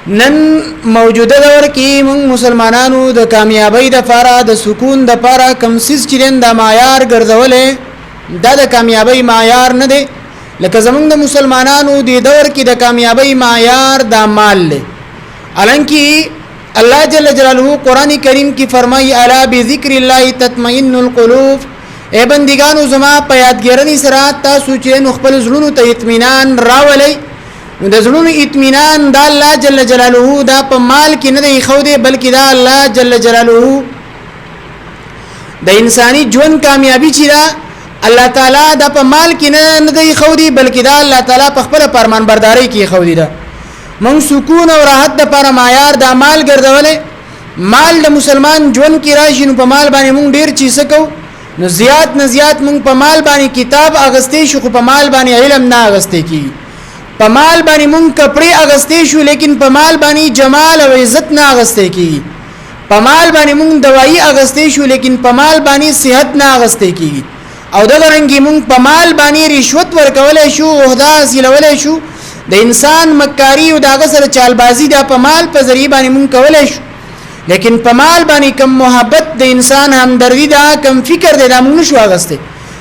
نن موجوده دور کې موږ مسلمانانو د کامیابی د لپاره د سکون د لپاره کم سیس چرند د معیار ګرځولې دا د کامیابی معیار نه دی لکه زمونږ د مسلمانانو د دور کې د کامیابی معیار د مال له الانکی الله جل جلاله قران کریم کې فرمایي الا بذکر الله تطمئن القلوب اے بندگانو زما په یادګرنی سره تاسو چې خپل زړونو ته اطمینان راولئ د زړونو اطمینان د الله جل جلاله دا په مال کې نه دی خو دی بلکې دا الله جل جلاله د انساني ژوند کامیابی چې دا الله تعالی دا په مال کې نه دی خو دی بلکې دا الله تعالی په خپل فرمان برداري کې خو دی دا مون سکون او راحت د پر معیار د مال ګرځولې مال د مسلمان ژوند کې راشي نو په مال باندې مونږ ډیر چی سکو نو زیات نه زیات مونږ په مال باندې کتاب اغستې شو په مال باندې علم نه اغستې کی په مال باندې مونږ کپڑے اغستې شو لیکن په مال باندې جمال او عزت نه اغستې کی په مال باندې مونږ دوايي اغستې شو لیکن په مال باندې صحت نه اغستې کی او د رنګي مونږ په مال باندې رشوت ورکولې شو عہده حاصلولې شو د انسان مکاری او داغه سره چالبازي د په مال په ذریعہ باندې مونږ کولې شو لیکن په مال باندې کم محبت د انسان همدردی دا کم فکر د موږ شو اغسته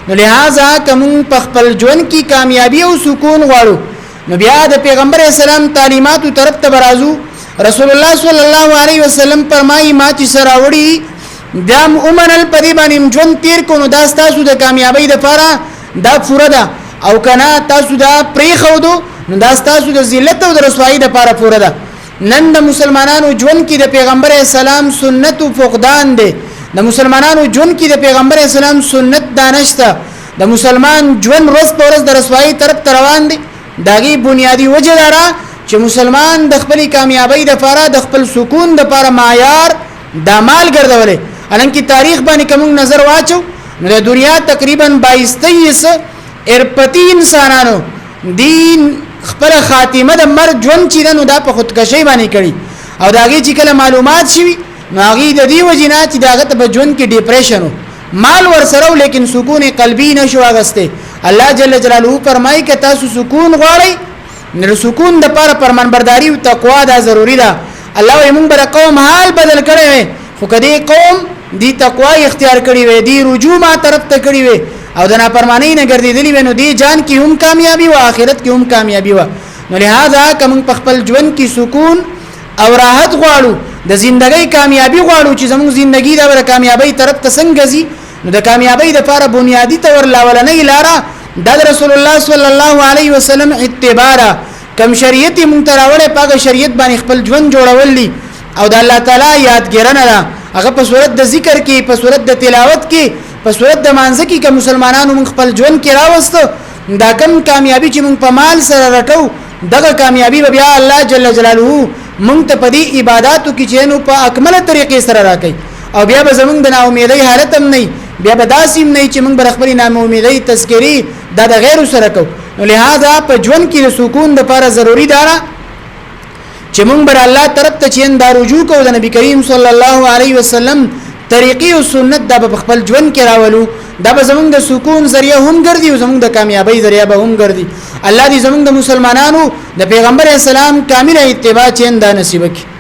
نو لہذا کوم په خپل ژوند کې کامیابی او سکون غواړو نو بیا د پیغمبر اسلام تعلیماتو طرف ته برازو رسول الله صلی الله علیه وسلم فرمایي ما چې سراوړي دام عمرل پدی باندې ژوند تیر کو نو دا تاسو د کامیابی د لپاره دا پوره ده او کنا تاسو دا پری خو دو نو دا تاسو د ذلت او د رسوایی د لپاره پوره ده نن د مسلمانانو ژوند کې د پیغمبر اسلام سنت او فقدان دي د مسلمانانو ژوند کې د پیغمبر اسلام سنت دانشته د مسلمان ژوند روز په ورځ د رسوایی طرف روان دي داغي بنیادی وجه لري چې مسلمان د خپل کامیابی د لپاره د خپل سکون د لپاره معیار د مال ګرځولې الانکه تاریخ باندې کوم نظر واچو نو د دنیا تقریبا 22 ارپتی انسانانو دین خپل خاتمه د مرګ ژوند چې نو دا په خودکشي باندې کړي او داږي چې کله معلومات شي نو هغه د دې وجنه چې داغه په ژوند کې ډیپریشن مال ورسره لیکن سکون قلبي نشو اغسته الله جل جلاله فرمایي ک تاسو سکون غواړئ نو سکون د لپاره فرمانبرداري او تقوا دا ضروری ده الله یې مونږ بر قوم حال بدل کړي خو کدی قوم دی تقوا اختیار کړي وي دی رجوع ما طرف ته کړي وي او د نافرمانی نه ګرځیدلی ونو دی جان کی هم کامیابی او آخرت کی هم کامیابی و نو لہذا کوم په خپل ژوند کی سکون او راحت غواړو د ژوندۍ کامیابی غواړو چې زموږ ژوندۍ د کامیابی طرف ته څنګه زی نو د کامیابی د لپاره بنیادی تور لاولنې لاره د رسول الله صلی الله علیه وسلم اتباع کم شریعت مونتراوله پاګه شریعت باندې خپل ژوند جوړولې او د الله تعالی یادګرنه هغه په صورت د ذکر کې په صورت د تلاوت کې په صورت د مانځ کې کوم مسلمانانو من خپل ژوند کې راوستو دا کم کامیابی چې مونږ په مال سره رټو دغه کامیابی بیا الله جل جلاله مونږ ته په دې عبادتو کې چې نو په اکمله طریقې سره راکې او بیا به زمونږ د ناامیدۍ حالت هم نه بیا به داسیم نه چې مونږ برخبري ناامیدۍ تذکری د غیر سره کو نو لہذا په ژوند کې سکون د لپاره ضروری ده چې مونږ بر الله طرف ته چین دا رجوع کو د نبی کریم صلی الله علیه وسلم طریقې او سنت د خپل ژوند کې راولو دا به زمونږ د سکون ذریعہ هم ګرځي او زمونږ د کامیابی ذریعہ به هم ګرځي الله دې زمونږ د مسلمانانو د پیغمبر اسلام کامله اتباع چین دا نصیب کړي